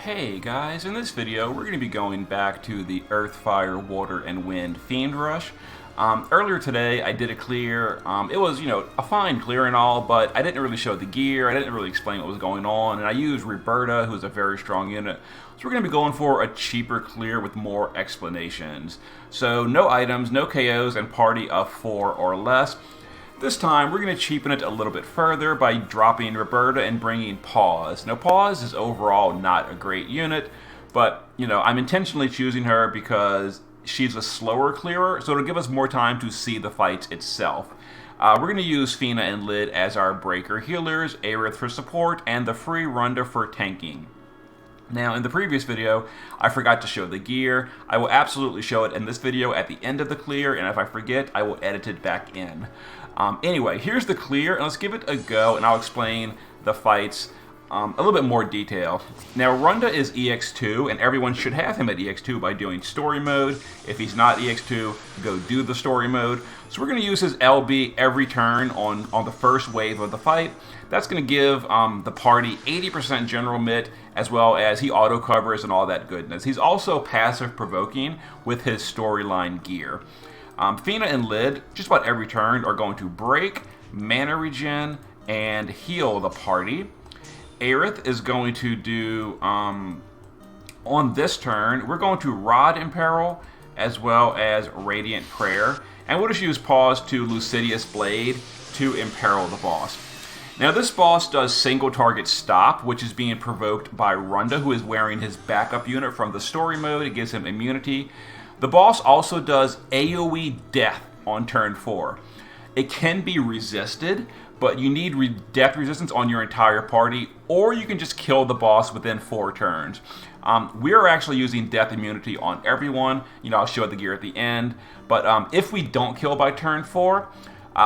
Hey guys, in this video we're going to be going back to the Earth, Fire, Water, and Wind Fiend Rush. Earlier today I did a clear. It was, a fine clear and all, but I didn't really show the gear, I didn't really explain what was going on, and I used Roberta, who's a very strong unit. So we're going to be going for a cheaper clear with more explanations. So no items, no KOs, and party of 4 or less. This time, we're going to cheapen it a little bit further by dropping Roberta and bringing Pause. Now, Pause is overall not a great unit, but, I'm intentionally choosing her because she's a slower clearer, so it'll give us more time to see the fight itself. We're going to use Fina and Lid as our breaker healers, Aerith for support, and the free Runda for tanking. Now, in the previous video, I forgot to show the gear. I will absolutely show it in this video at the end of the clear, and if I forget, I will edit it back in. Anyway, here's the clear, and let's give it a go, and I'll explain the fights a little bit more detail. Now, Runda is EX2, and everyone should have him at EX2 by doing story mode. If he's not EX2, go do the story mode. So we're going to use his LB every turn on the first wave of the fight. That's going to give the party 80% general mit, as well as he auto covers and all that goodness. He's also passive provoking with his storyline gear. Fina and Lid, just about every turn, are going to break, mana regen, and heal the party. Aerith is going to do, on this turn, we're going to Rod Imperil, as well as Radiant Prayer. And we'll just use Pause to Lucidius Blade to imperil the boss. Now this boss does single target stop, which is being provoked by Runda, who is wearing his backup unit from the story mode. It gives him immunity. The boss also does AoE death on turn 4. It can be resisted, but you need death resistance on your entire party, or you can just kill the boss within 4 turns. We are actually using death immunity on everyone. I'll show the gear at the end. But if we don't kill by turn 4,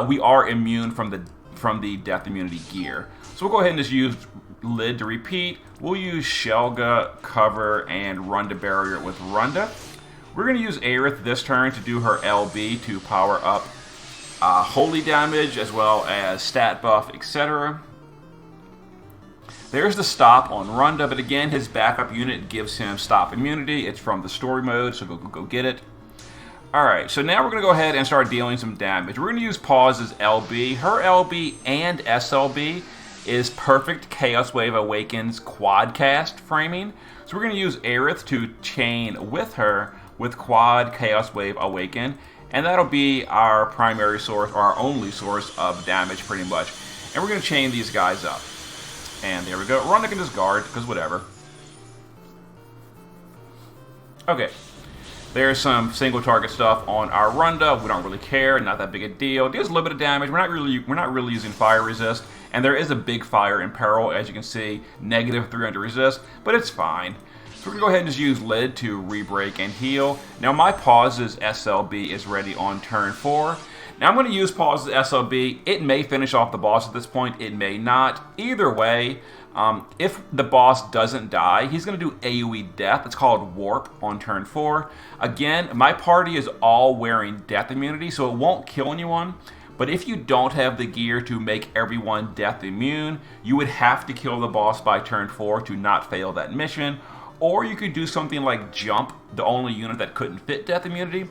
we are immune from the death immunity gear. So we'll go ahead and just use Lid to repeat. We'll use Shelga, Cover, and Runda Barrier with Runda. We're going to use Aerith this turn to do her LB to power up holy damage as well as stat buff, etc. There's the stop on Runda, but again, his backup unit gives him stop immunity. It's from the story mode, so go get it. Alright, so now we're going to go ahead and start dealing some damage. We're going to use Pause's LB. Her LB and SLB is perfect Chaos Wave Awakens quadcast framing. So we're going to use Aerith to chain with her with quad Chaos Wave Awaken, and that'll be our primary source, or our only source of damage pretty much. And we're going to chain these guys up. And there we go. Runda can discard, because whatever. Okay. There's some single target stuff on our Runda. We don't really care, not that big a deal. It deals a little bit of damage. We're not really using fire resist, and there is a big fire in peril, as you can see, negative 300 resist, but it's fine. So we're going to go ahead and just use Lid to re-break and heal. Now my Pause's SLB is ready on turn 4. Now I'm going to use Pause's SLB. It may finish off the boss at this point, it may not. Either way, if the boss doesn't die, he's going to do AoE death. It's called Warp on turn 4. Again, my party is all wearing death immunity, so it won't kill anyone. But if you don't have the gear to make everyone death immune, you would have to kill the boss by turn 4 to not fail that mission. Or you could do something like Jump, the only unit that couldn't fit death immunity,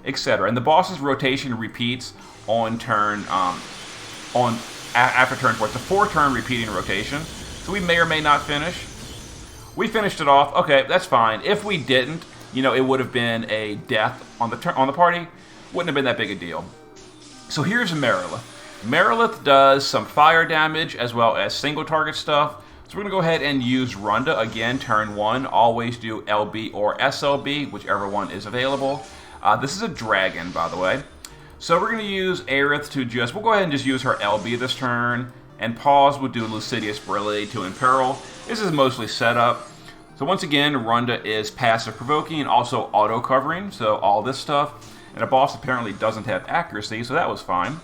etc. And the boss's rotation repeats on turn, after turn 4. It's a 4-turn repeating rotation. So we may or may not finish. We finished it off. Okay, that's fine. If we didn't, it would have been a death on the party. Wouldn't have been that big a deal. So here's Merilith. Merilith does some fire damage as well as single target stuff. So we're going to go ahead and use Runda again, turn 1. Always do LB or SLB, whichever one is available. This is a dragon, by the way. So we're going to use Aerith to we'll go ahead and just use her LB this turn. And Pause will do Lucidius Blade to imperil. This is mostly setup. So once again, Runda is passive provoking and also auto covering. So all this stuff. And a boss apparently doesn't have accuracy, so that was fine.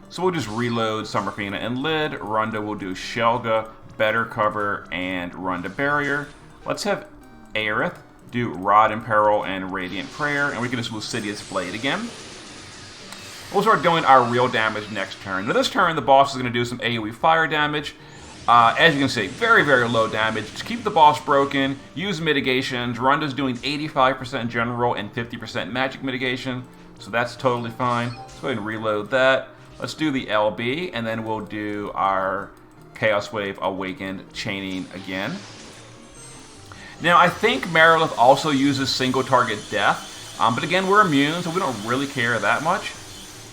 So we'll just reload Summerfina and Lid. Runda will do Shelga, Better Cover, and Runda Barrier. Let's have Aerith do Rod Imperil and Radiant Prayer, and we can just Lucidius Blade again. We'll start doing our real damage next turn. Now this turn, the boss is going to do some AoE fire damage. As you can see, very, very low damage. Just keep the boss broken, use mitigations. Runda's doing 85% general and 50% magic mitigation, so that's totally fine. Let's go ahead and reload that. Let's do the LB, and then we'll do our Chaos Wave Awakened chaining again. Now, I think Merilith also uses single target death, but again, we're immune, so we don't really care that much.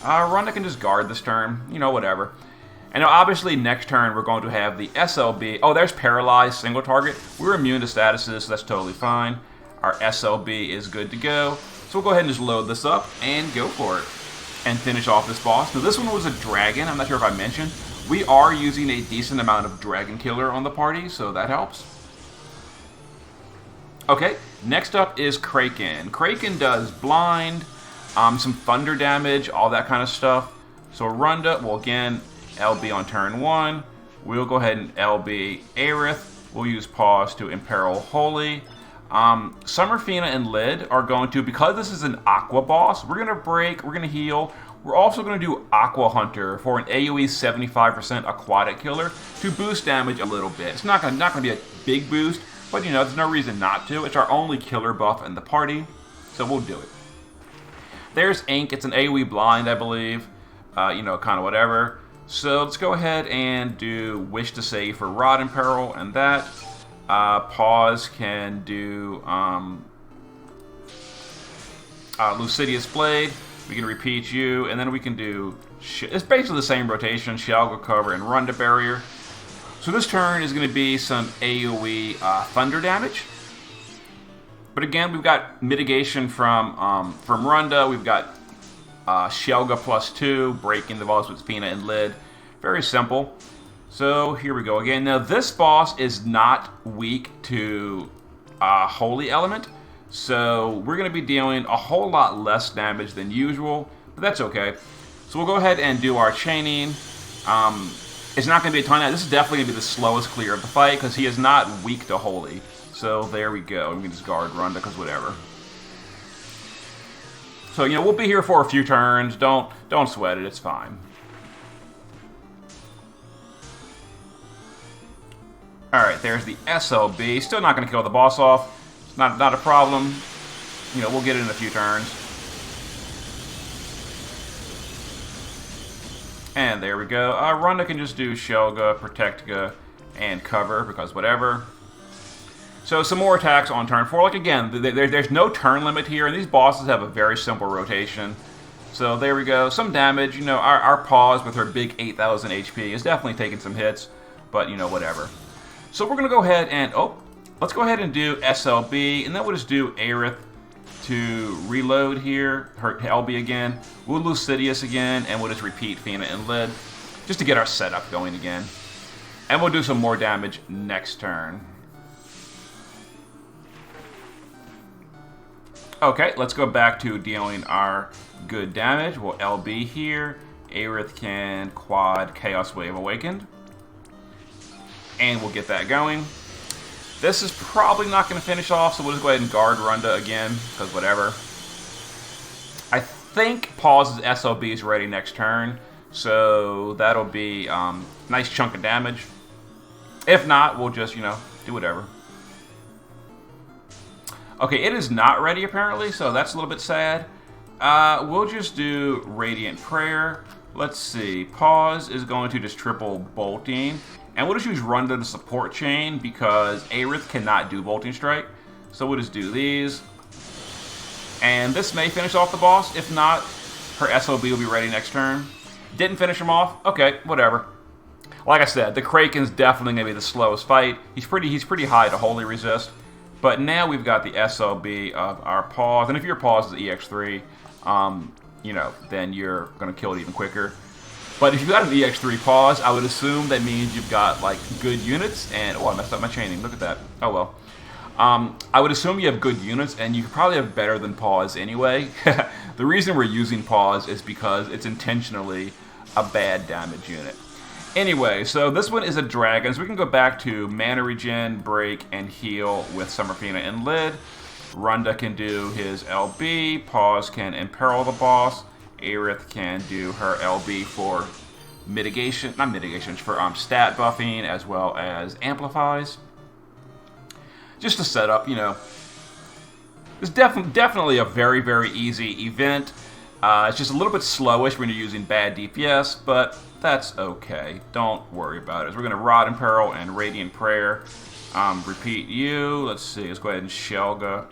Runda can just guard this turn, you know, whatever. And now, obviously, next turn, we're going to have the SLB. Oh, there's Paralyzed, single target. We're immune to statuses, so that's totally fine. Our SLB is good to go. So we'll go ahead and just load this up and go for it. And finish off this boss. Now, this one was a dragon. I'm not sure if I mentioned. We are using a decent amount of Dragon Killer on the party, so that helps. Okay, next up is Kraken. Kraken does blind, some thunder damage, all that kind of stuff. So Runda, well, again, LB on turn 1. We'll go ahead and LB Aerith. We'll use pause to Imperil Holy. Summerfina and Lid are going to, because this is an Aqua boss, we're going to break, we're going to heal. We're also going to do Aqua Hunter for an AoE 75% aquatic killer to boost damage a little bit. It's not going to be a big boost, but you know, there's no reason not to. It's our only killer buff in the party, so we'll do it. There's Ink. It's an AoE blind, I believe. You know, kind of whatever. So let's go ahead and do Wish to Save for Rod and Peril and that. Pause can do Lucidius Blade. We can repeat you, and then we can do... It's basically the same rotation. Shelga Cover and Runda Barrier. So this turn is going to be some AoE thunder damage. But again, we've got mitigation from Runda. We've got Shelga +2, breaking the boss with Fina and Lid. Very simple. So here we go again. Now this boss is not weak to Holy Element. So we're going to be dealing a whole lot less damage than usual. But that's okay. So we'll go ahead and do our chaining. It's not going to be a ton of... This is definitely going to be the slowest clear of the fight because he is not weak to Holy. So there we go. We can just guard Runda because whatever. So, you know, we'll be here for a few turns. Don't sweat it. It's fine. Alright, there's the SLB. Still not going to kill the boss off. It's not a problem. You know, we'll get it in a few turns. And there we go. Runda can just do Shelga, Protectga, and Cover, because whatever. So some more attacks on turn 4. Like, again, there's no turn limit here, and these bosses have a very simple rotation. So there we go. Some damage. You know, our pause with her big 8,000 HP is definitely taking some hits, but, you know, whatever. So we're going to go ahead and... let's go ahead and do SLB, and then we'll just do Aerith to reload here, her LB again. We'll Lucidius again, and we'll just repeat Fina and Lid, just to get our setup going again. And we'll do some more damage next turn. Okay, let's go back to dealing our good damage. We'll LB here. Aerith can quad Chaos Wave Awakened. And we'll get that going. This is probably not going to finish off, so we'll just go ahead and guard Runda again, because whatever. I think Pause's SLB is ready next turn, so that'll be a nice chunk of damage. If not, we'll just, you know, do whatever. Okay, it is not ready apparently, so that's a little bit sad. We'll just do Radiant Prayer. Let's see. Pause is going to just triple bolting. And we'll just use Runda to support chain because Aerith cannot do Bolting Strike. So we'll just do these. And this may finish off the boss. If not, her SOB will be ready next turn. Didn't finish him off? Okay, whatever. Like I said, the Kraken's definitely going to be the slowest fight. He's pretty high to Holy Resist. But now we've got the SLB of our pause. And if your pause is EX3, you know, then you're going to kill it even quicker. But if you've got an EX3 pause, I would assume that means you've got, like, good units. And, oh, I messed up my chaining. Look at that. Oh, well. I would assume you have good units, and you probably have better than pause anyway. The reason we're using pause is because it's intentionally a bad damage unit. Anyway, so this one is a dragon, so we can go back to mana regen, break, and heal with Summerfina and Lid. Runda can do his LB. Pause can imperil the boss. Aerith can do her LB for mitigation, not mitigations, for stat buffing as well as amplifies. Just to set up, you know, it's definitely a very, very easy event. It's just a little bit slowish when you're using bad DPS, but that's okay. Don't worry about it. So we're going to Rod in Peril and Radiant Prayer. Repeat you. Let's see. Let's go ahead and Shelga,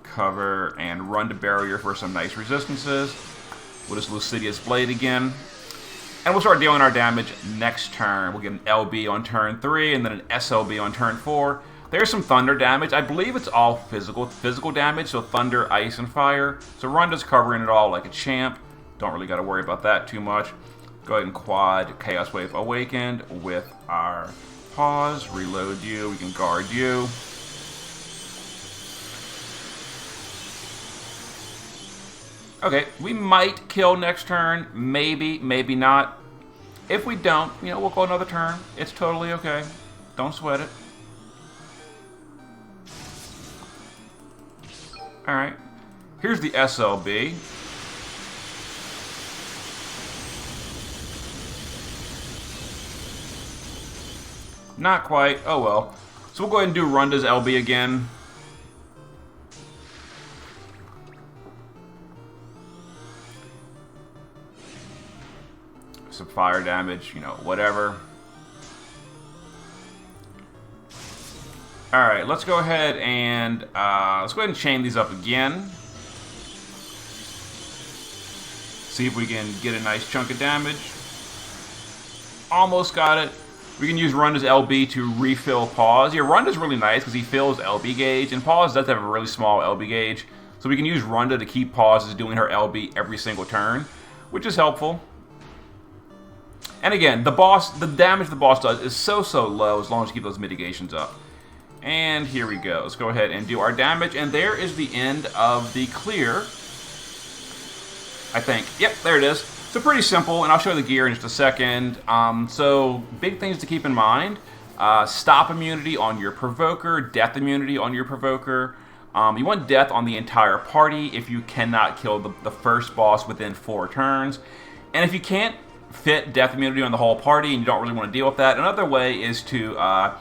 cover, and run to Barrier for some nice resistances. We'll just Lucidia's Blade again. And we'll start dealing our damage next turn. We'll get an LB on turn 3 and then an SLB on turn 4. There's some thunder damage. I believe it's all physical damage, so thunder, ice, and fire. So Runda's covering it all like a champ. Don't really got to worry about that too much. Go ahead and quad Chaos Wave Awakened with our pause. Reload you. We can guard you. Okay, we might kill next turn. Maybe, maybe not. If we don't, you know, we'll go another turn. It's totally okay. Don't sweat it. Alright. Here's the SLB. Not quite. Oh well. So we'll go ahead and do Runda's LB again. Some fire damage, you know, whatever. Alright, let's go ahead and chain these up again. See if we can get a nice chunk of damage. Almost got it. We can use Runda's LB to refill Pause. Yeah, Runda's really nice because he fills LB gauge, and Pause does have a really small LB gauge. So we can use Runda to keep Pause doing her LB every single turn, which is helpful. And again, the damage the boss does is so low as long as you keep those mitigations up. And here we go. Let's go ahead and do our damage. And there is the end of the clear. I think. Yep, there it is. So pretty simple, and I'll show the gear in just a second. So big things to keep in mind. Stop immunity on your Provoker. Death immunity on your Provoker. You want death on the entire party if you cannot kill the first boss within 4 turns. And if you can't fit death immunity on the whole party and you don't really want to deal with that, another way is to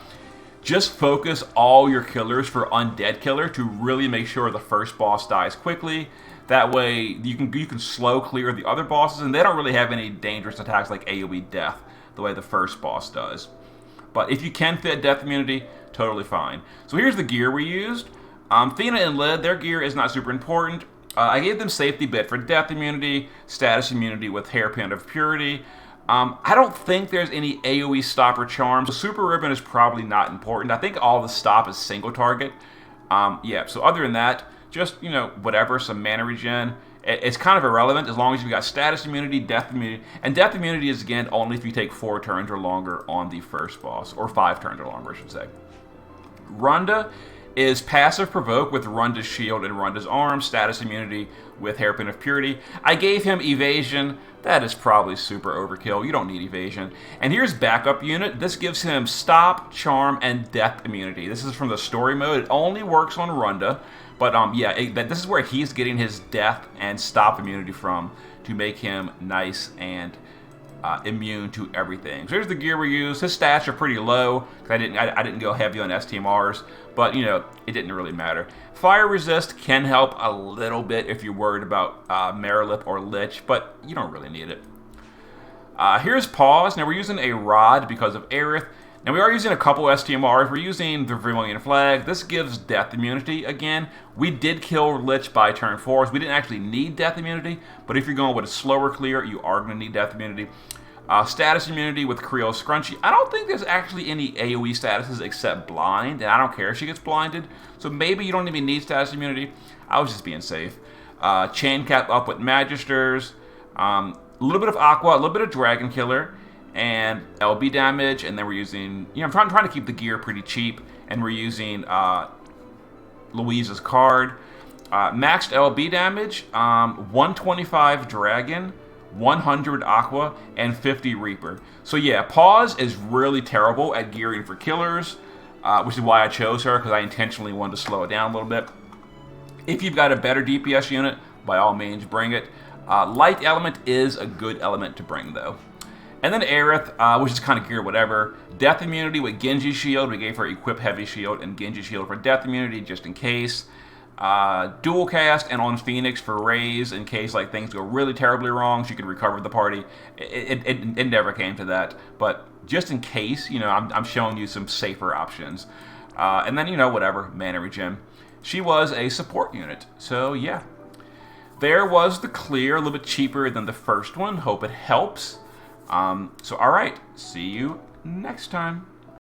just focus all your killers for Undead Killer to really make sure the first boss dies quickly. That way you can slow clear the other bosses, and they don't really have any dangerous attacks like AoE death the way the first boss does. But if you can fit death immunity, totally fine. So here's the gear we used. Thena and Lid, their gear is not super important. I gave them safety bit for death immunity, status immunity with hairpin of purity. I don't think there's any AoE stop or charm, so Super Ribbon is probably not important. I think all the stop is single target. Yeah, so other than that, just, you know, whatever, some mana regen. It's kind of irrelevant as long as you've got status immunity, death immunity. And death immunity is, again, only if you take 4 turns or longer on the first boss, or 5 turns or longer, I should say. Runda is passive provoke with Runda's shield and Runda's arm, status immunity with hairpin of purity. I gave him evasion. That is probably super overkill. You don't need evasion. And here's backup unit. This gives him stop, charm, and death immunity. This is from the story mode. It only works on Runda, but yeah, this is where he's getting his death and stop immunity from to make him nice and immune to everything. So here's the gear we use. His stats are pretty low because I didn't go heavy on STMRs, but you know, it didn't really matter. Fire resist can help a little bit if you're worried about Marilip or Lich, but you don't really need it. Here's Pause. Now we're using a Rod because of Aerith. Now we are using a couple STMRs. We're using the Vermilion Flag. This gives death immunity again. We did kill Lich by turn 4, so we didn't actually need death immunity, but if you're going with a slower clear, you are going to need death immunity. Status immunity with Creo Scrunchy. I don't think there's actually any AoE statuses except blind, and I don't care if she gets blinded, so maybe you don't even need status immunity. I was just being safe. Chain Cap up with Magisters. A little bit of Aqua, a little bit of Dragon Killer, and LB damage, and then we're using, you know, I'm trying to keep the gear pretty cheap, and we're using Louise's card. Maxed LB damage, 125 Dragon, 100 Aqua, and 50 Reaper. So yeah, Pause is really terrible at gearing for killers, which is why I chose her, because I intentionally wanted to slow it down a little bit. If you've got a better DPS unit, by all means, bring it. Light Element is a good element to bring, though. And then Aerith, which is kind of geared whatever. Death immunity with Genji shield. We gave her equip heavy shield and Genji shield for death immunity just in case. Dual cast and on Phoenix for raise in case like things go really terribly wrong. She could recover the party. It never came to that, but just in case, you know, I'm showing you some safer options. And then, you know, whatever, mana regen. She was a support unit, so yeah. There was the clear, a little bit cheaper than the first one. Hope it helps. So, all right, see you next time.